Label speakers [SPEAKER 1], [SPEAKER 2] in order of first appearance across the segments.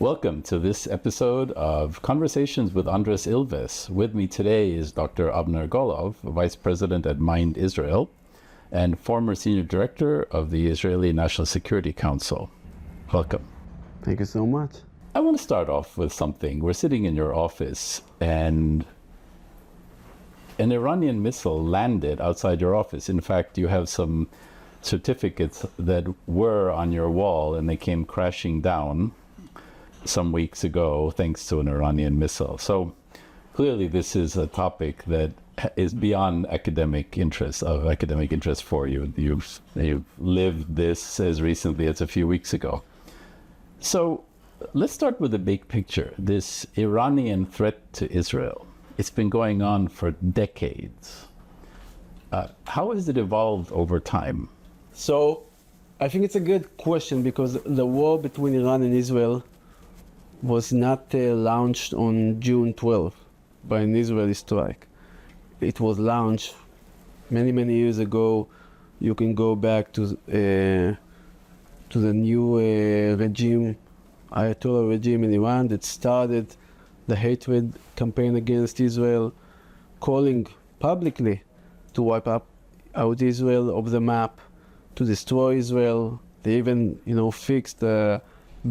[SPEAKER 1] Welcome to this episode of Conversations with Andres Ilves. With me today is Dr. Avner Golov, Vice President at Mind Israel and former Senior Director of the Israeli National Security Council. Welcome.
[SPEAKER 2] Thank you so much.
[SPEAKER 1] I want to start off with something. We're sitting in your office and an Iranian missile landed outside your office. In fact, you have some certificates that were on your wall and they came crashing down some weeks ago thanks to an Iranian missile. So clearly this is a topic that is beyond academic interest for you. You've lived this as recently as a few weeks ago. So let's start with the big picture. This Iranian threat to Israel, it's been going on for decades. How has it evolved over time?
[SPEAKER 2] So I think it's a good question because the war between Iran and Israel was not launched on June 12th by an Israeli strike. It was launched many years ago. You can go back to the new regime, Ayatollah regime in Iran that started the hatred campaign against Israel, calling publicly to wipe out Israel off the map, to destroy Israel. They even, fixed a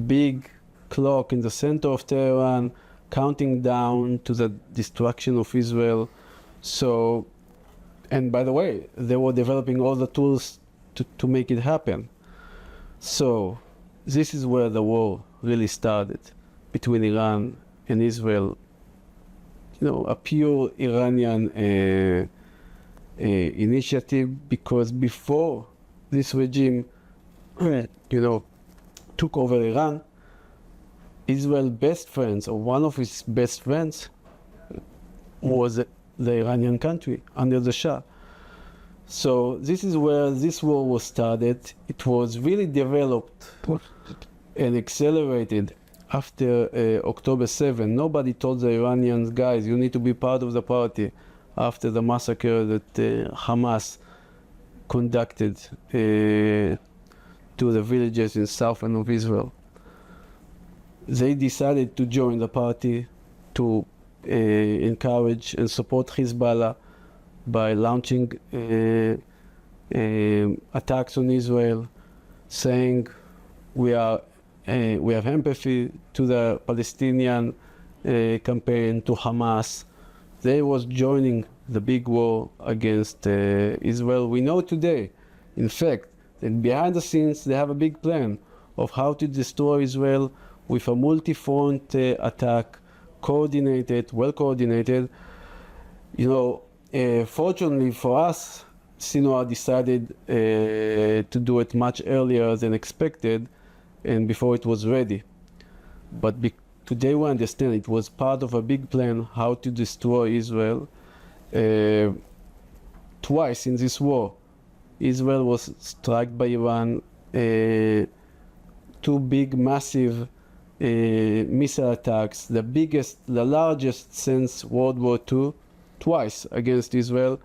[SPEAKER 2] big clock in the center of Tehran, counting down to the destruction of Israel. So, and by the way, they were developing all the tools to make it happen. So, this is where the war really started between Iran and Israel. A pure Iranian initiative, because before this regime, took over Iran, Israel's best friends, or one of his best friends, was the Iranian country under the Shah. So this is where this war was started. It was really developed and accelerated after October 7. Nobody told the Iranians, guys, you need to be part of the party after the massacre that Hamas conducted to the villages in southern of Israel. They decided to join the party to encourage and support Hezbollah by launching attacks on Israel, saying we have empathy to the Palestinian campaign, to Hamas. They was joining the big war against Israel. We know today, in fact, that behind the scenes they have a big plan of how to destroy Israel with a multi-front attack, well coordinated. Fortunately for us, Sinwar decided to do it much earlier than expected and before it was ready. But today we understand it was part of a big plan how to destroy Israel. Twice in this war, Israel was struck by Iran, two big, massive missile attacks, the largest since World War II, twice against Israel.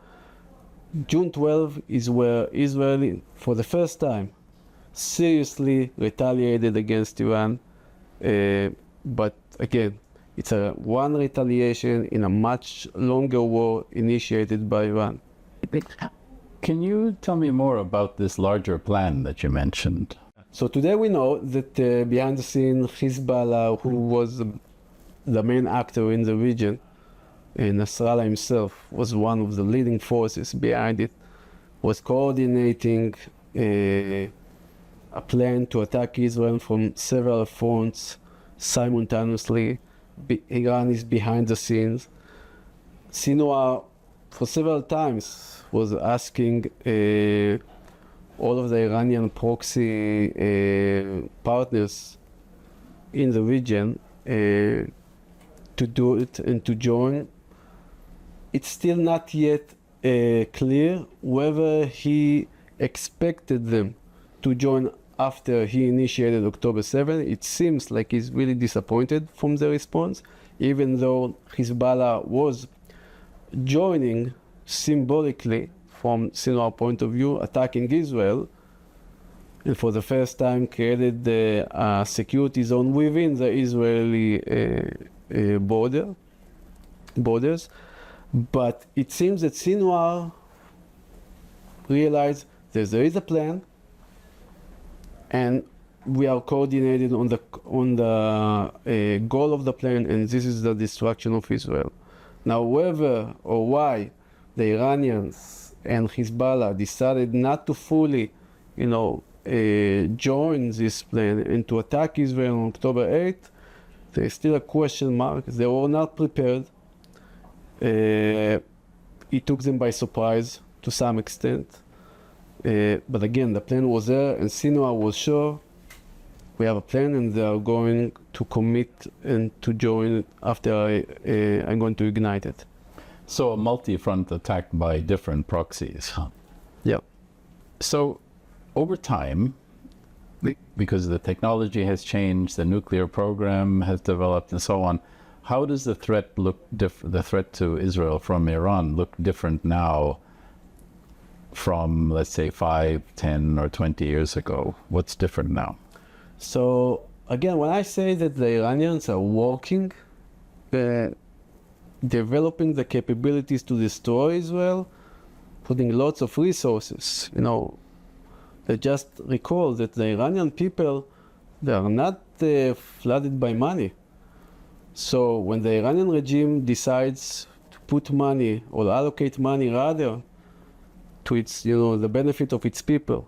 [SPEAKER 2] June 12 is where Israel, for the first time, seriously retaliated against Iran. But again, it's one retaliation in a much longer war initiated by Iran.
[SPEAKER 1] Can you tell me more about this larger plan that you mentioned?
[SPEAKER 2] So today we know that behind the scene, Hezbollah, who was the main actor in the region, and Nasrallah himself was one of the leading forces behind it, was coordinating a plan to attack Israel from several fronts simultaneously. Iran is behind the scenes. Sinwar, for several times, was asking all of the Iranian proxy partners in the region to do it and to join. It's still not yet clear whether he expected them to join after he initiated October 7. It seems like he's really disappointed from the response, even though Hezbollah was joining symbolically from Sinwar point of view, attacking Israel. and for the first time created the security zone within the Israeli borders. But it seems that Sinwar realized that there is a plan, and we are coordinated on the goal of the plan, and this is the destruction of Israel. Now, whether or why the Iranians and Hezbollah decided not to fully, join this plan and to attack Israel on October 8th, there is still a question mark. They were not prepared. It took them by surprise to some extent. But again, the plan was there, and Sinwar was sure we have a plan, and they are going to commit and to join after I'm going to ignite it.
[SPEAKER 1] So a multi-front attack by different proxies. Huh?
[SPEAKER 2] Yeah.
[SPEAKER 1] So over time, because the technology has changed, the nuclear program has developed, and so on, how does the threat the threat to Israel from Iran look different now from, let's say, 5, 10, or 20 years ago? What's different now?
[SPEAKER 2] So again, when I say that the Iranians are working, developing the capabilities to destroy Israel, putting lots of resources, just recall that the Iranian people, they are not flooded by money. So when the Iranian regime decides to put money or allocate money rather to its, the benefit of its people,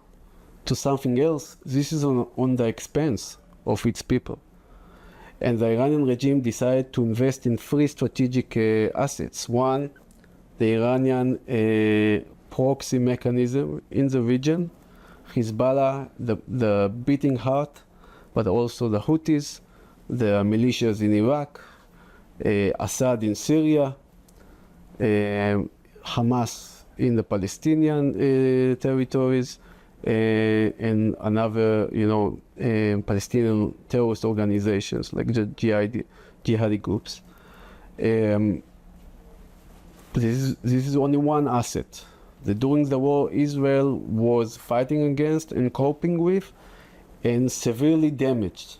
[SPEAKER 2] to something else, this is on the expense of its people. And the Iranian regime decided to invest in 3 strategic assets. One, the Iranian proxy mechanism in the region, Hezbollah, the beating heart, but also the Houthis, the militias in Iraq, Assad in Syria, Hamas in the Palestinian territories, and another, Palestinian terrorist organizations like the jihadi groups. This is only one asset that during the war Israel was fighting against and coping with, and severely damaged.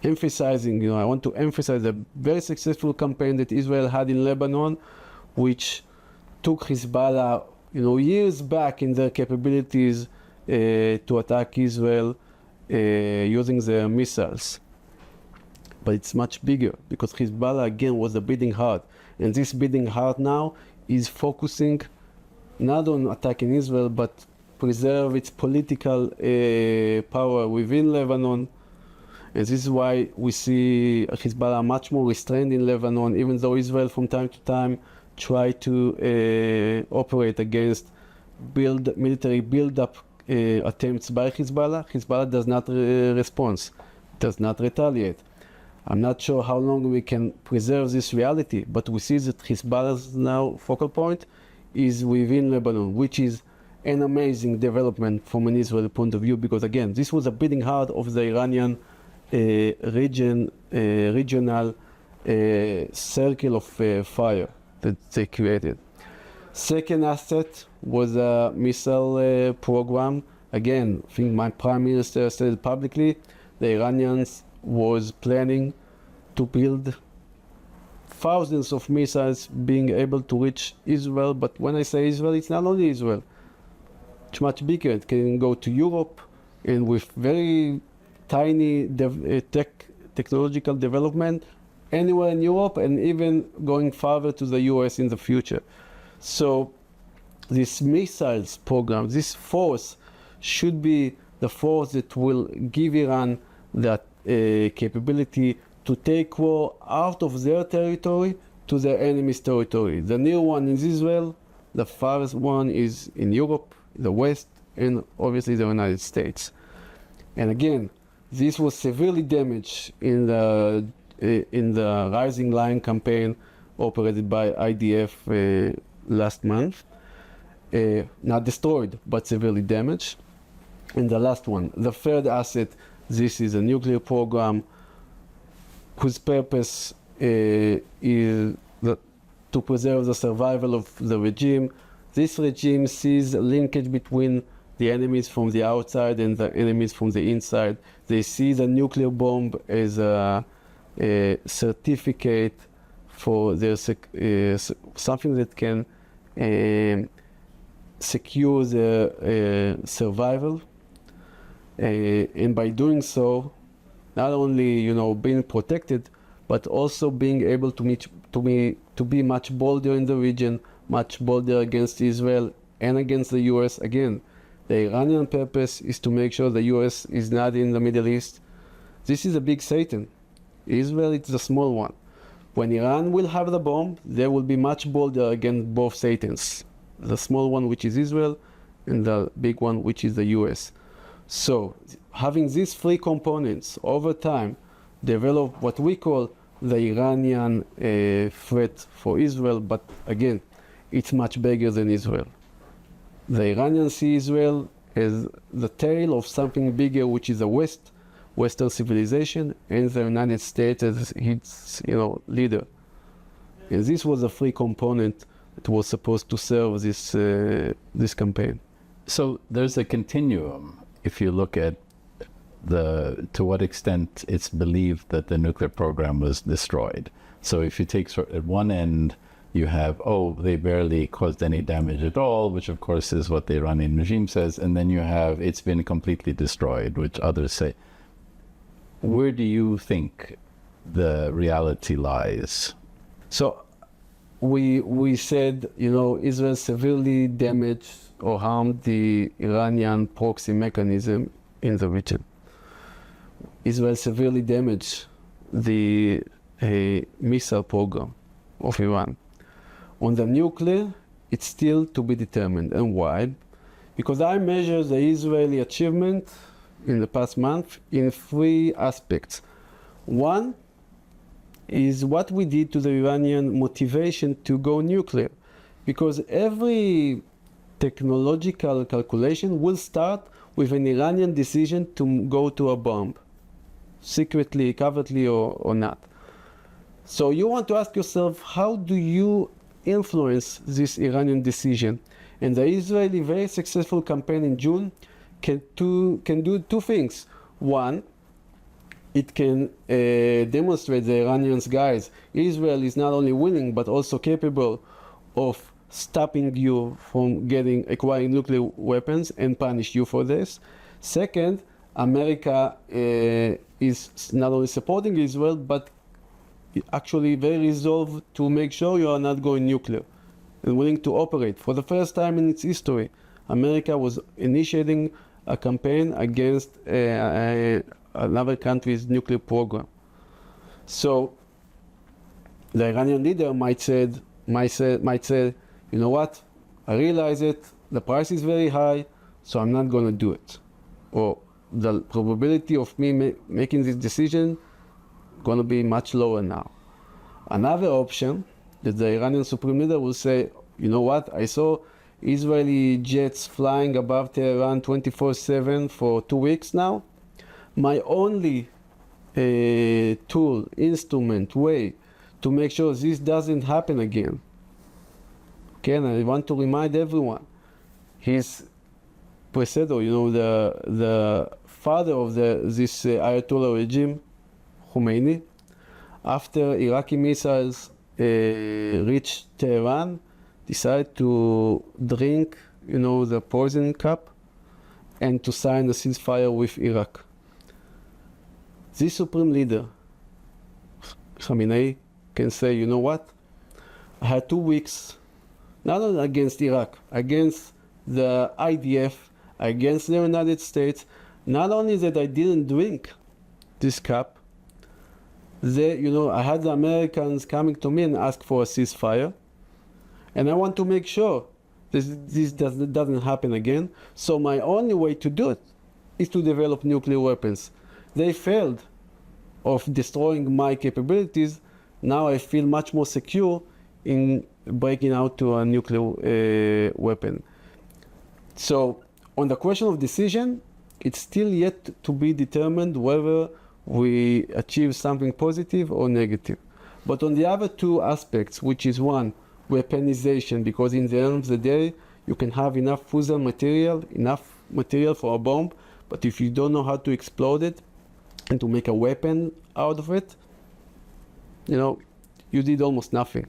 [SPEAKER 2] Emphasizing, I want to emphasize a very successful campaign that Israel had in Lebanon, which took Hezbollah, years back in their capabilities to attack Israel using their missiles. But it's much bigger because Hezbollah again was the beating heart, and this beating heart now is focusing not on attacking Israel but preserve its political power within Lebanon. And this is why we see Hezbollah much more restrained in Lebanon, even though Israel from time to time try to operate against military build-up attempts by Hezbollah. Hezbollah does not respond, does not retaliate. I'm not sure how long we can preserve this reality, but we see that Hezbollah's now focal point is within Lebanon, which is an amazing development from an Israeli point of view, because again, this was a beating heart of the Iranian regional circle of fire that they created. Second asset was a missile program. Again, I think my prime minister said it publicly, the Iranians was planning to build thousands of missiles being able to reach Israel. But when I say Israel, it's not only Israel. It's much bigger. It can go to Europe, and with very tiny technological development anywhere in Europe, and even going farther to the US in the future. So this missiles program, this force should be the force that will give Iran that capability to take war out of their territory to their enemy's territory. The near one is Israel, the farthest one is in Europe, the West, and obviously the United States. And again, this was severely damaged in the Rising Lion campaign operated by IDF last month. Not destroyed, but severely damaged. And the last one, the third asset, this is a nuclear program whose purpose is to preserve the survival of the regime. This regime sees a linkage between the enemies from the outside and the enemies from the inside. They see the nuclear bomb as a certificate for their something that can secure their survival. And by doing so, not only being protected, but also being able to be much bolder in the region, much bolder against Israel and against the U.S. Again, the Iranian purpose is to make sure the U.S. is not in the Middle East. This is a big Satan. Israel is a small one. When Iran will have the bomb, they will be much bolder against both Satans. The small one, which is Israel, and the big one, which is the U.S. So having these three components over time develop what we call the Iranian threat for Israel, but again, it's much bigger than Israel. The Iranians see Israel as the tail of something bigger, which is Western civilization, and the United States as its leader. And this was a free component that was supposed to serve this campaign.
[SPEAKER 1] So there's a continuum. If you look at to what extent it's believed that the nuclear program was destroyed. So if you take at one end, you have, they barely caused any damage at all, which of course is what the Iranian regime says. And then you have, it's been completely destroyed, which others say. Where do you think the reality lies?
[SPEAKER 2] So we said, Israel severely damaged or harmed the Iranian proxy mechanism in the region. Israel severely damaged the missile program of Iran. On the nuclear, it's still to be determined. And why? Because I measure the Israeli achievement in the past month in three aspects. One is what we did to the Iranian motivation to go nuclear. Because every technological calculation will start with an Iranian decision to go to a bomb, secretly, covertly, or not. So you want to ask yourself, how do you influence this Iranian decision? And the Israeli very successful campaign in June can do two things. One, it can demonstrate the Iranians, guys, Israel is not only willing but also capable of stopping you from acquiring nuclear weapons and punish you for this. Second, America is not only supporting Israel but actually very resolved to make sure you are not going nuclear and willing to operate. For the first time in its history, America was initiating a campaign against another country's nuclear program. So the Iranian leader might say, you know what, I realize it, the price is very high, so I'm not going to do it. Or the probability of me making this decision going to be much lower now. Another option that the Iranian supreme leader will say, you know what, I saw Israeli jets flying above Tehran 24/7 for 2 weeks now. My only tool, instrument, way to make sure this doesn't happen again. Okay, and I want to remind everyone, his predecessor, the father of this Ayatollah regime, Khomeini, after Iraqi missiles reached Tehran, decided to drink, the poison cup and to sign a ceasefire with Iraq. This supreme leader, Khamenei, can say, you know what? I had 2 weeks, not only against Iraq, against the IDF, against the United States. Not only that I didn't drink this cup, I had the Americans coming to me and ask for a ceasefire. And I want to make sure this doesn't happen again. So my only way to do it is to develop nuclear weapons. They failed of destroying my capabilities. Now I feel much more secure in breaking out to a nuclear weapon. So on the question of decision, it's still yet to be determined whether we achieve something positive or negative. But on the other two aspects, which is one, weaponization, because in the end of the day, You can have enough fusel material, enough material for a bomb, but if you don't know how to explode it and to make a weapon out of it, you did almost nothing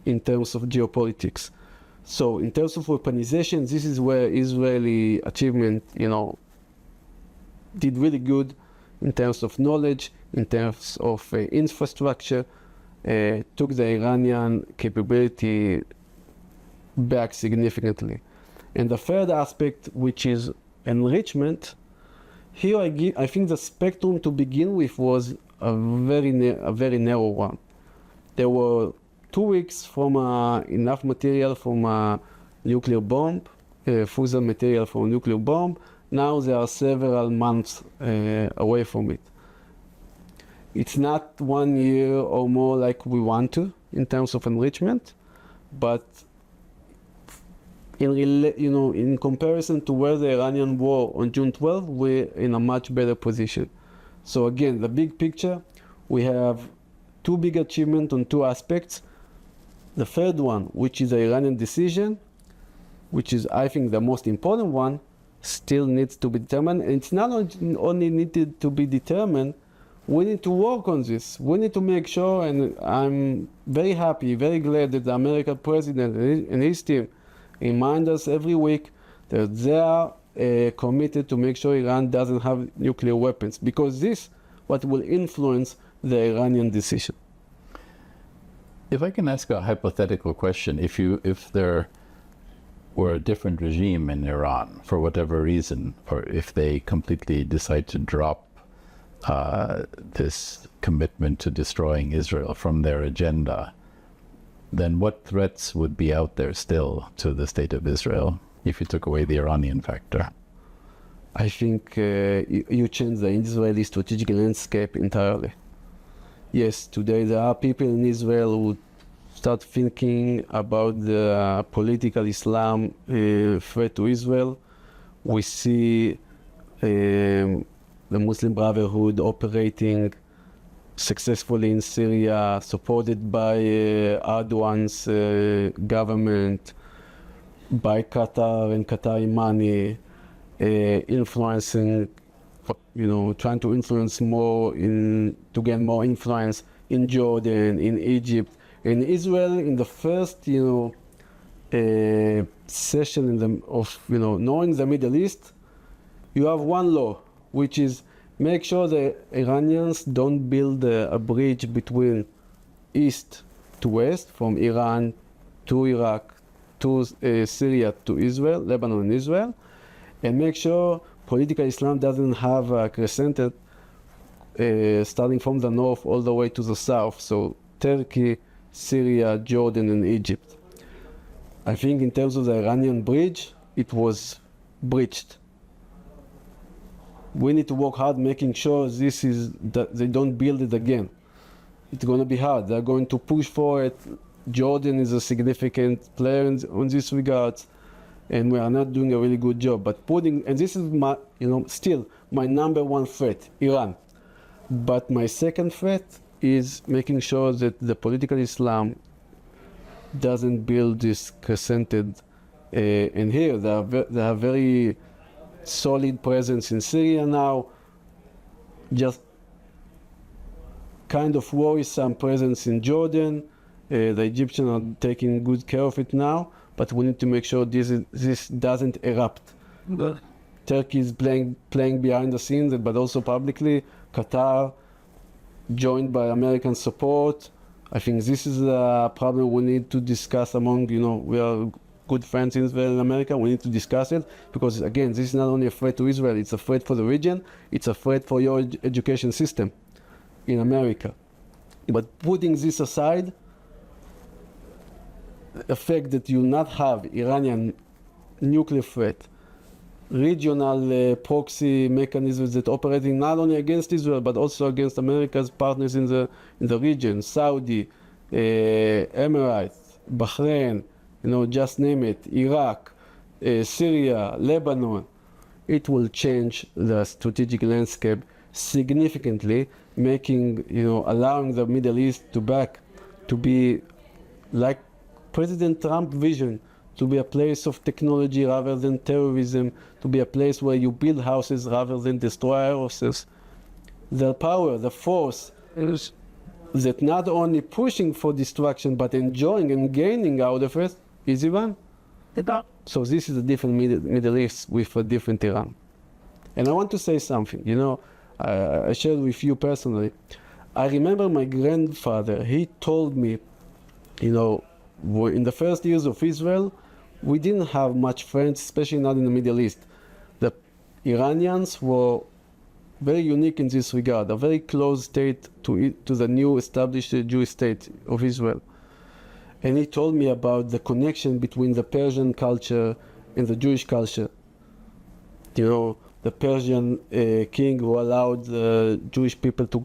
[SPEAKER 2] in terms of geopolitics. So in terms of weaponization, this is where Israeli achievement, did really good in terms of knowledge, in terms of infrastructure, took the Iranian capability back significantly. And the third aspect, which is enrichment, here I think the spectrum to begin with was a very narrow one. There were 2 weeks from enough material from a nuclear bomb, fusel material for a nuclear bomb. Now they are several months away from it. It's not 1 year or more like we want to in terms of enrichment, but in comparison to where the Iranian war on June 12, we're in a much better position. So again, the big picture, we have 2 big achievements on 2 aspects. The third one, which is the Iranian decision, which is, I think, the most important one, still needs to be determined. And it's not only needed to be determined, we need to work on this. We need to make sure, and I'm very happy, very glad that the American president and his team remind us every week that they are committed to make sure Iran doesn't have nuclear weapons, because this what will influence the Iranian decision.
[SPEAKER 1] If I can ask a hypothetical question, if there were a different regime in Iran for whatever reason, or if they completely decide to drop this commitment to destroying Israel from their agenda, then what threats would be out there still to the state of Israel if you took away the Iranian factor?
[SPEAKER 2] I think you change the Israeli strategic landscape entirely. Yes, today there are people in Israel who start thinking about the political Islam threat to Israel. We see the Muslim Brotherhood operating successfully in Syria, supported by Erdogan's government, by Qatar and Qatari money, influencing, trying to influence more to gain more influence in Jordan, in Egypt, in Israel. In the first, session of knowing the Middle East, you have one law, which is make sure the Iranians don't build a bridge between east to west, from Iran to Iraq to Syria to Israel, Lebanon and Israel, and make sure political Islam doesn't have a crescent starting from the north all the way to the south, so Turkey, Syria, Jordan and Egypt. I think in terms of the Iranian bridge, it was breached. We need to work hard making sure that they don't build it again. It's going to be hard. They're going to push for it. Jordan is a significant player on this regard, and we are not doing a really good job. But and this is my, still my number one threat, Iran. But my second threat is making sure that the political Islam doesn't build this crescented. And here they have very solid presence in Syria now, just kind of worrisome presence in Jordan. The Egyptians are taking good care of it now, but we need to make sure this doesn't erupt. Turkey is playing behind the scenes, but also publicly. Qatar, joined by American support. I think this is a problem we need to discuss among, we are good friends in Israel and America. We need to discuss it because, again, this is not only a threat to Israel, it's a threat for the region, it's a threat for your education system in America. But putting this aside, the fact that you not have Iranian nuclear threat, regional proxy mechanisms that operating not only against Israel but also against America's partners in the region, Saudi, Emirates, Bahrain, just name it, Iraq, Syria, Lebanon, it will change the strategic landscape significantly, making, allowing the Middle East to be like President Trump's vision, to be a place of technology rather than terrorism, to be a place where you build houses rather than destroy houses. The power, the force is that not only pushing for destruction but enjoying and gaining out of it is Iran. So this is a different Middle East with a different Iran. And I want to say something, you know, I shared with you personally. I remember my grandfather, he told me, you know, in the first years of Israel, we didn't have much friends, especially not in the Middle East. The Iranians were very unique in this regard, a very close state to the new established Jewish state of Israel. And he told me about the connection between the Persian culture and the Jewish culture. You know, the Persian king who allowed the Jewish people to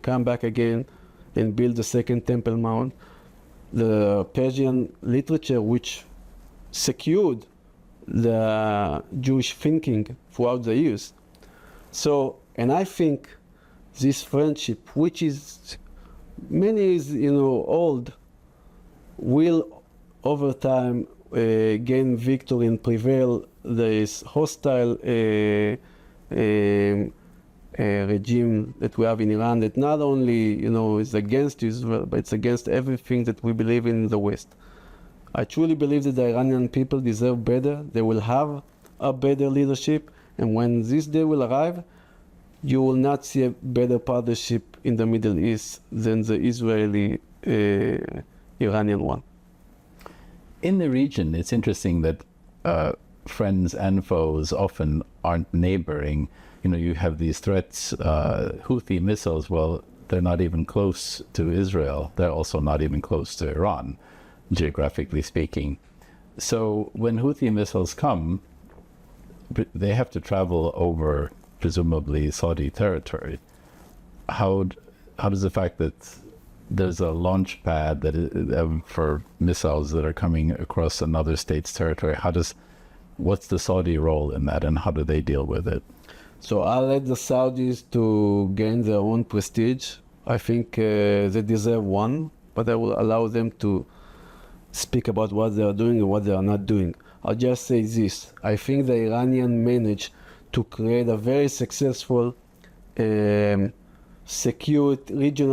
[SPEAKER 2] come back again and build the second Temple Mount. The Persian literature which secured the Jewish thinking throughout the years. So, and I think this friendship, which is many years, you know, old, will over time gain victory and prevail this hostile regime that we have in Iran that not only, you know, is against Israel, but it's against everything that we believe in the West. I truly believe that the Iranian people deserve better. They will have a better leadership, and when this day will arrive, you will not see a better partnership in the Middle East than the Israeli Iranian one.
[SPEAKER 1] In the region, it's interesting that friends and foes often aren't neighboring. You know, you have these threats, Houthi missiles, well, they're not even close to Israel. They're also not even close to Iran, geographically speaking. So when Houthi missiles come, they have to travel over, presumably, Saudi territory. How does the fact that there's a launch pad that for missiles that are coming across another state's territory, what's the Saudi role in that, and how do they deal with it?
[SPEAKER 2] So I'll let the Saudis to gain their own prestige. I think they deserve one, but I will allow them to speak about what they are doing and what they are not doing. I'll just say this. I think the Iranian managed to create a very successful regional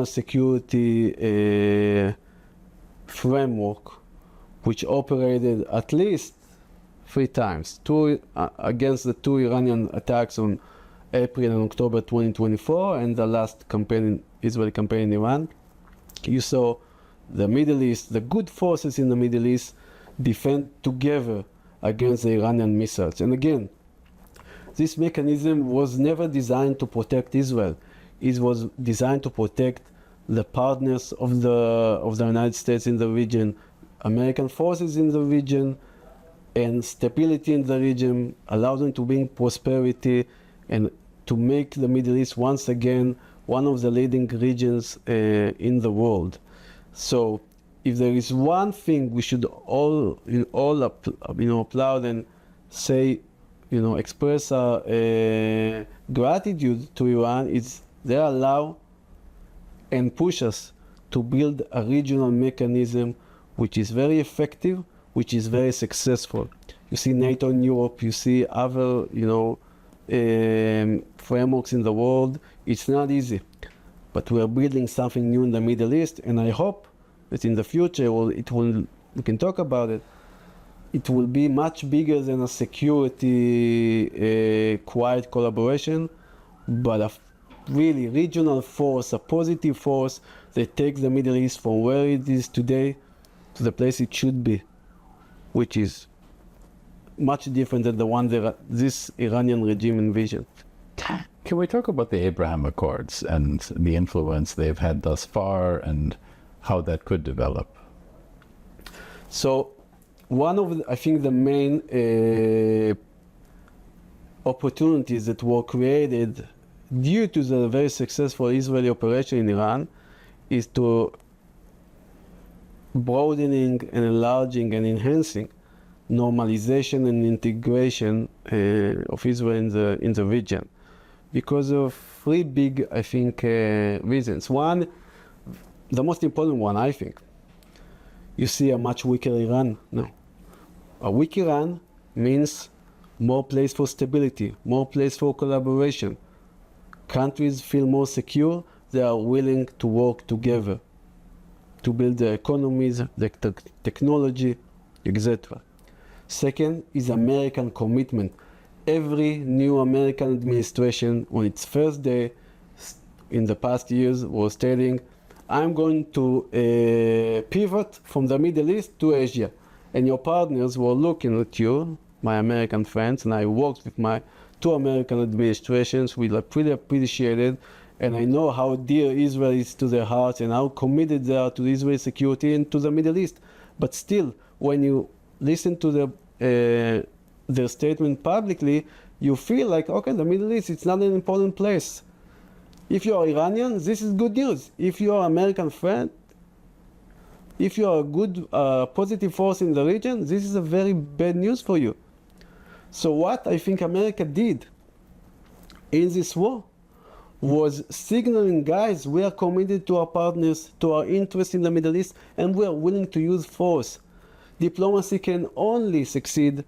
[SPEAKER 2] security framework which operated at least 3 times. Two against the 2 Iranian attacks on April and October 2024, and the last Israeli campaign in Iran. You saw the Middle East, the good forces in the Middle East defend together against the Iranian missiles. And again, this mechanism was never designed to protect Israel. It was designed to protect the partners of the United States in the region, American forces in the region, and stability in the region, allow them to bring prosperity and to make the Middle East once again one of the leading regions in the world. So if there is one thing we should all applaud and say, express our gratitude to Iran, is they allow and push us to build a regional mechanism which is very effective, which is very successful. You see NATO in Europe, you see other, frameworks in the world. It's not easy, but we're building something new in the Middle East, and I hope that in the future, we can talk about it, it will be much bigger than a security quiet collaboration, but a really regional force, a positive force that takes the Middle East from where it is today to the place it should be, which is much different than the one that this Iranian regime envisioned.
[SPEAKER 1] Can we talk about the Abraham Accords and the influence they've had thus far and how that could develop?
[SPEAKER 2] So one of I think the main opportunities that were created due to the very successful Israeli operation in Iran is to broadening and enlarging and enhancing normalization and integration of Israel in the region, because of 3 big, I think, reasons. One, the most important one, I think, you see a much weaker Iran now. A weak Iran means more place for stability, more place for collaboration. Countries feel more secure, they are willing to work together to build their economies, the technology, etc. Second is American commitment. Every new American administration on its first day in the past years was telling, I'm going to pivot from the Middle East to Asia. And your partners were looking at you, my American friends, and I worked with my 2 American administrations. We really appreciated, and I know how dear Israel is to their hearts and how committed they are to Israel's security and to the Middle East. But still, when you listen to their statement publicly, you feel like, okay, the Middle East, it's not an important place. If you are Iranian, this is good news. If you are American friend, if you are a good, positive force in the region, this is a very bad news for you. So what I think America did in this war was signaling, guys, we are committed to our partners, to our interests in the Middle East, and we are willing to use force. Diplomacy can only succeed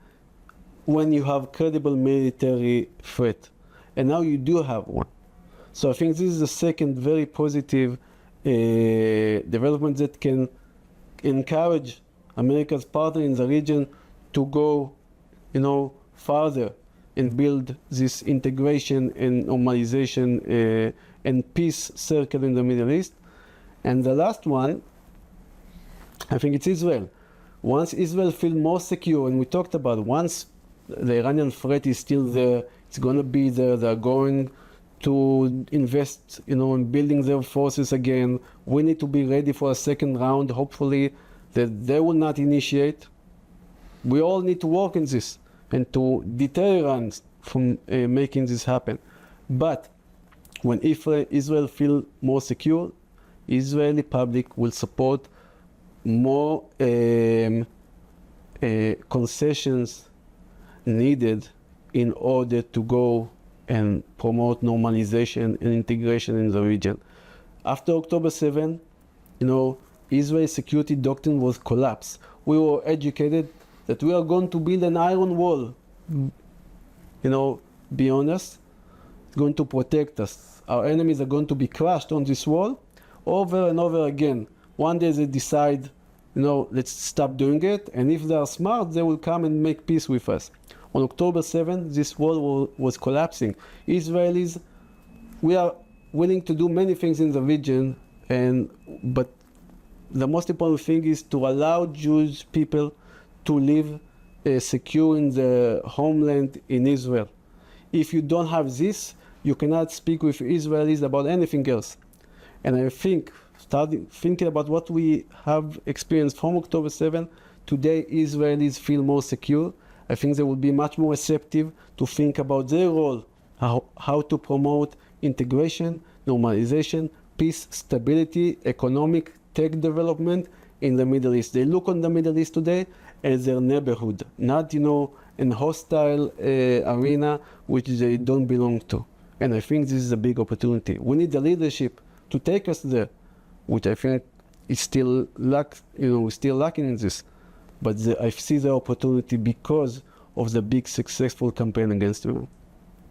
[SPEAKER 2] when you have credible military threat. And now you do have one. So I think this is the second very positive development that can encourage America's partner in the region to go, farther and build this integration and normalization and peace circle in the Middle East. And the last one, I think it's Israel. Once Israel feels more secure, and we talked about once the Iranian threat is still there, it's going to be there, they're going to invest, in building their forces again. We need to be ready for a second round, hopefully, that they will not initiate. We all need to work in this and to deter Iran from making this happen. But when Israel feels more secure, Israeli public will support more concessions needed in order to go and promote normalization and integration in the region. After October 7, Israel's security doctrine was collapsed. We were educated that we are going to build an iron wall, beyond us, going to protect us. Our enemies are going to be crushed on this wall over and over again. One day they decide, let's stop doing it, and if they are smart, they will come and make peace with us. On October 7th, this wall was collapsing. Israelis, we are willing to do many things in the region, but the most important thing is to allow Jewish people to live secure in their homeland in Israel. If you don't have this, you cannot speak with Israelis about anything else. And I think, thinking about what we have experienced from October 7, today Israelis feel more secure. I think they will be much more receptive to think about their role, how to promote integration, normalization, peace, stability, economic, tech development in the Middle East. They look on the Middle East today as their neighborhood, not, an hostile arena which they don't belong to. And I think this is a big opportunity. We need the leadership to take us there, which I think is still we're still lacking in this. But I see the opportunity because of the big successful campaign against Iran.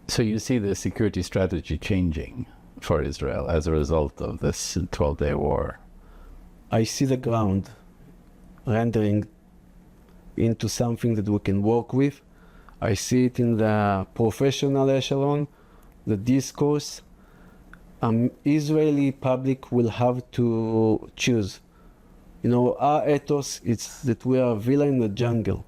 [SPEAKER 1] So you see the security strategy changing for Israel as a result of this 12-day war?
[SPEAKER 2] I see the ground rendering into something that we can work with. I see it in the professional echelon, the discourse. Israeli public will have to choose. Our ethos is that we are a villa in the jungle.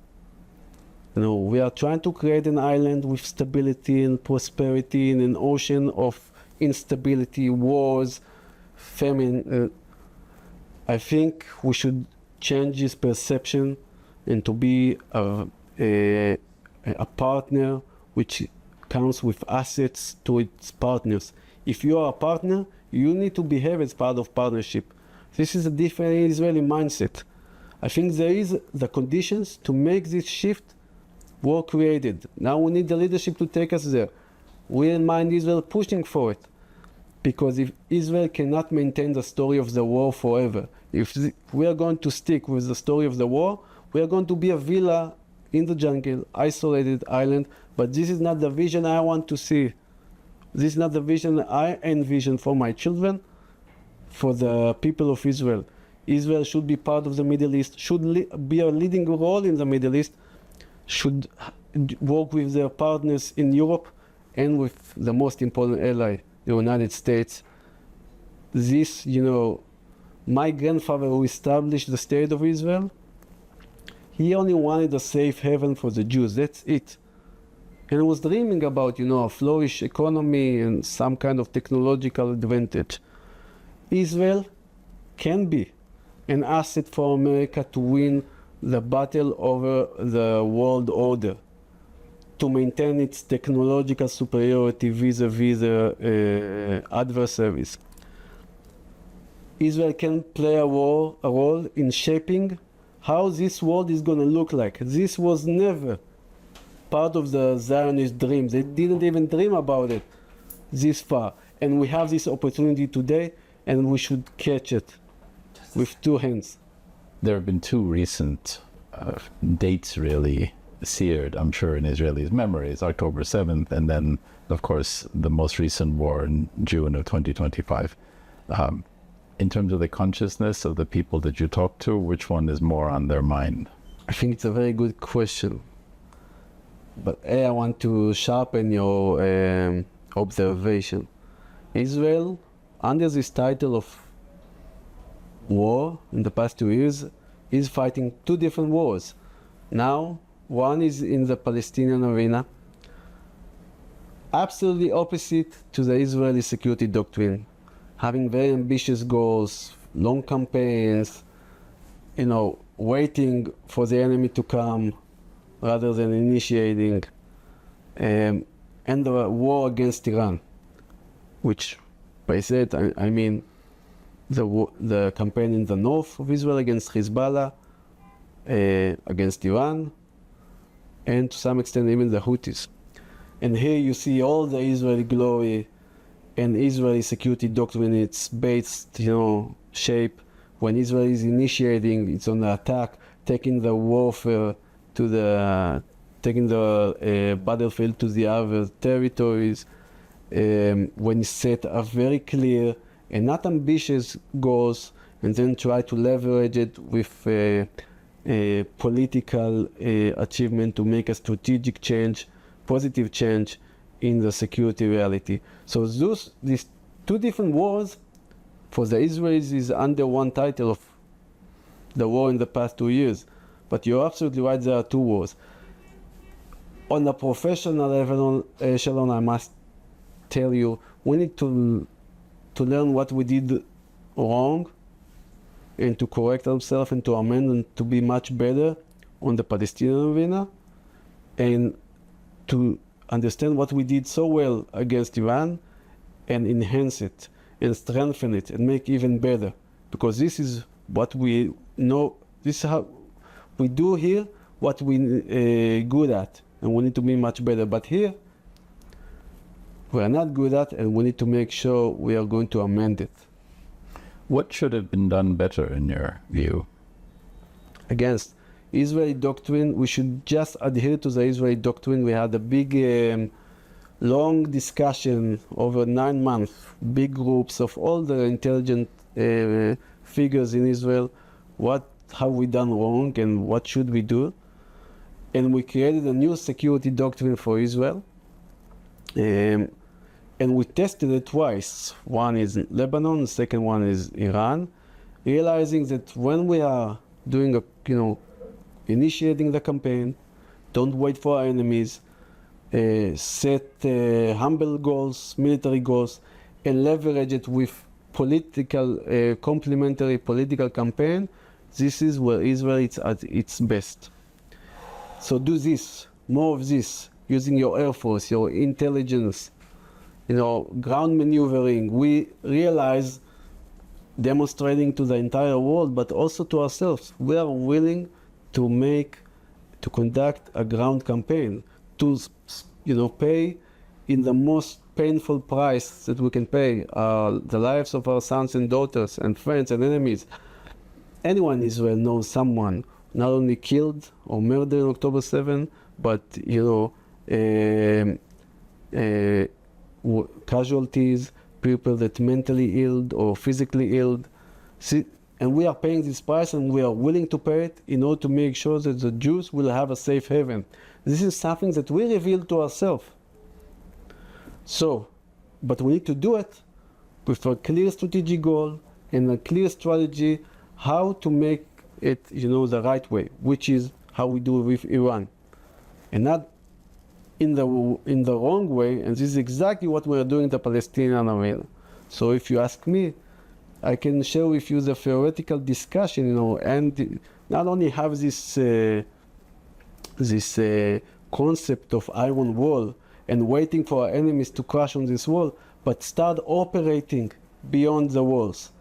[SPEAKER 2] We are trying to create an island with stability and prosperity in an ocean of instability, wars, famine. I think we should change this perception and to be a partner which comes with assets to its partners. If you are a partner, you need to behave as part of partnership. This is a different Israeli mindset. I think there is the conditions to make this shift were created. Now we need the leadership to take us there. We in Mind Israel pushing for it. Because if Israel cannot maintain the story of the war forever, if we are going to stick with the story of the war, we are going to be a villa in the jungle, isolated island, but this is not the vision I want to see. This is not the vision I envision for my children, for the people of Israel. Israel should be part of the Middle East, should be a leading role in the Middle East, should work with their partners in Europe and with the most important ally, the United States. This, my grandfather who established the state of Israel, he only wanted a safe haven for the Jews, that's it. And was dreaming about, a flourish economy and some kind of technological advantage. Israel can be an asset for America to win the battle over the world order, to maintain its technological superiority vis-a-vis the adversaries. Israel can play a role in shaping how this world is going to look like. This was never part of the Zionist dream. They didn't even dream about it this far. And we have this opportunity today, and we should catch it with two hands.
[SPEAKER 1] There have been two recent dates really seared, I'm sure, in Israelis' memories, October 7th, and then, of course, the most recent war in June of 2025. In terms of the consciousness of the people that you talk to, which one is more on their mind?
[SPEAKER 2] I think it's a very good question. But I want to sharpen your observation. Israel, under this title of war in the past 2 years, is fighting two different wars. Now, one is in the Palestinian arena, absolutely opposite to the Israeli security doctrine, having very ambitious goals, long campaigns, waiting for the enemy to come rather than initiating, and the war against Iran, which by that I mean the campaign in the north of Israel against Hezbollah, against Iran, and to some extent even the Houthis. And here you see all the Israeli glory and Israeli security doctrine, its based, shape. When Israel is initiating its own attack, taking the warfare taking the battlefield to the other territories, when it set a very clear and not ambitious goals, and then try to leverage it with a political achievement to make a strategic change, positive change in the security reality. So these two different wars for the Israelis is under one title of the war in the past 2 years. But you're absolutely right, there are two wars. On the professional level, echelon, I must tell you, we need to learn what we did wrong and to correct ourselves and to amend and to be much better on the Palestinian arena, and to understand what we did so well against Iran and enhance it and strengthen it and make even better. Because this is what we know, this is how we do here what we good at, and we need to be much better. But here, we are not good at, and we need to make sure we are going to amend it.
[SPEAKER 1] What should have been done better in your view?
[SPEAKER 2] Against Israeli doctrine, we should just adhere to the Israeli doctrine. We had a big, long discussion over 9 months, big groups of all the intelligent figures in Israel. What have we done wrong and what should we do? And we created a new security doctrine for Israel. And we tested it twice. One is Lebanon, the second one is Iran, realizing that when we are doing initiating the campaign, don't wait for our enemies, set humble goals, military goals, and leverage it with political, complementary political campaign. This is where Israel is at its best. So do this, more of this, using your air force, your intelligence, ground maneuvering. We realize, demonstrating to the entire world, but also to ourselves, we are willing to conduct a ground campaign, to pay in the most painful price that we can pay, the lives of our sons and daughters and friends and enemies. Anyone in Israel knows someone not only killed or murdered on October 7, but casualties, people that mentally ill or physically ill. And we are paying this price, and we are willing to pay it in order to make sure that the Jews will have a safe haven. This is something that we reveal to ourselves. So, but we need to do it with a clear strategic goal and a clear strategy how to make it, the right way, which is how we do it with Iran, and not in the wrong way. And this is exactly what we are doing in the Palestinian arena. So, if you ask me, I can share with you the theoretical discussion, and not only have this concept of iron wall and waiting for our enemies to crash on this wall, but start operating beyond the walls.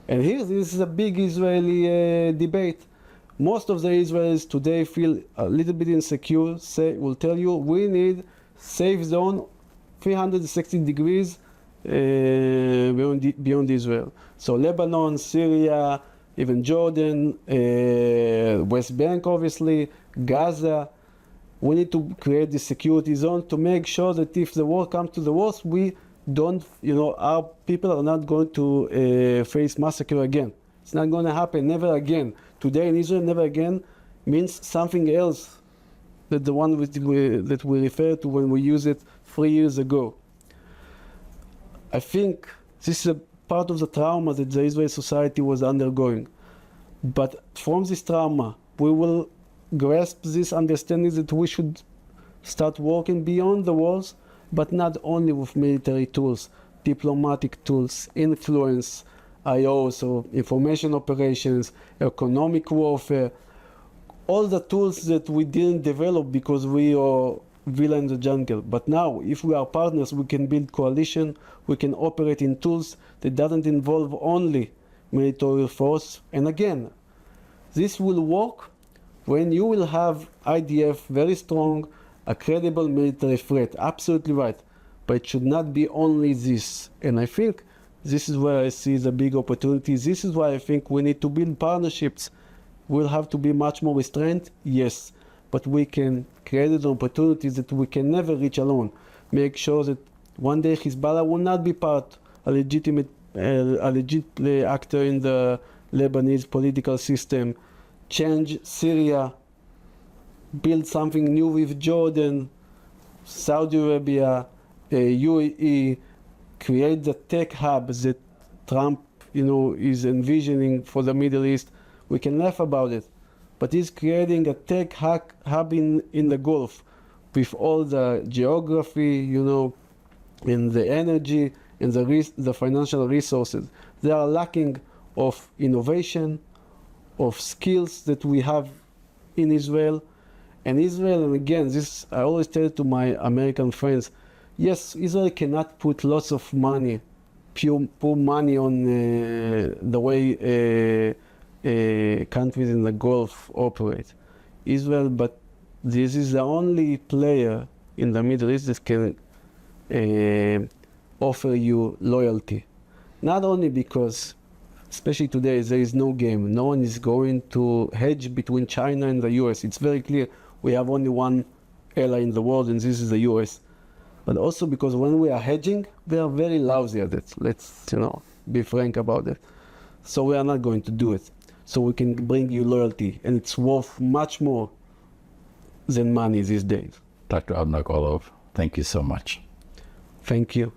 [SPEAKER 2] And here, this is a big Israeli debate. Most of the Israelis today feel a little bit insecure, will tell you, we need safe zone 360 degrees beyond Israel. So Lebanon, Syria, even Jordan, West Bank, obviously, Gaza. We need to create the security zone to make sure that if the war comes to the worst, we don't, our people are not going to face massacre again. It's not going to happen, never again. Today in Israel, never again means something else than the one that we refer to when we use it 3 years ago. I think this is a part of the trauma that the Israeli society was undergoing. But from this trauma, we will grasp this understanding that we should start working beyond the walls, but not only with military tools, diplomatic tools, influence, IO, so information operations, economic warfare, all the tools that we didn't develop because we are villa in the jungle. But now, if we are partners, we can build coalition, we can operate in tools that doesn't involve only military force. And again, this will work when you will have IDF very strong, a credible military threat. Absolutely right. But it should not be only this. And I think this is where I see the big opportunities. This is why I think we need to build partnerships. We'll have to be much more restrained, yes. But we can create opportunities that we can never reach alone. Make sure that one day Hezbollah will not be a legit actor in the Lebanese political system. Change Syria, build something new with Jordan, Saudi Arabia, UAE, create the tech hubs that Trump, is envisioning for the Middle East. We can laugh about it, but he's creating a tech hub in the Gulf with all the geography, and the energy and the financial resources. They are lacking of innovation, of skills that we have in Israel. And Israel, and again, this I always tell to my American friends, yes, Israel cannot put lots of money, pure money on the way countries in the Gulf operate. Israel, but this is the only player in the Middle East that can offer you loyalty. Not only because, especially today, there is no game. No one is going to hedge between China and the US. It's very clear we have only one ally in the world, and this is the US. But also because when we are hedging, we are very lousy at it. Let's, be frank about it. So we are not going to do it. So we can bring you loyalty, and it's worth much more than money these days.
[SPEAKER 1] Dr. Avner Golov, thank you so much.
[SPEAKER 2] Thank you.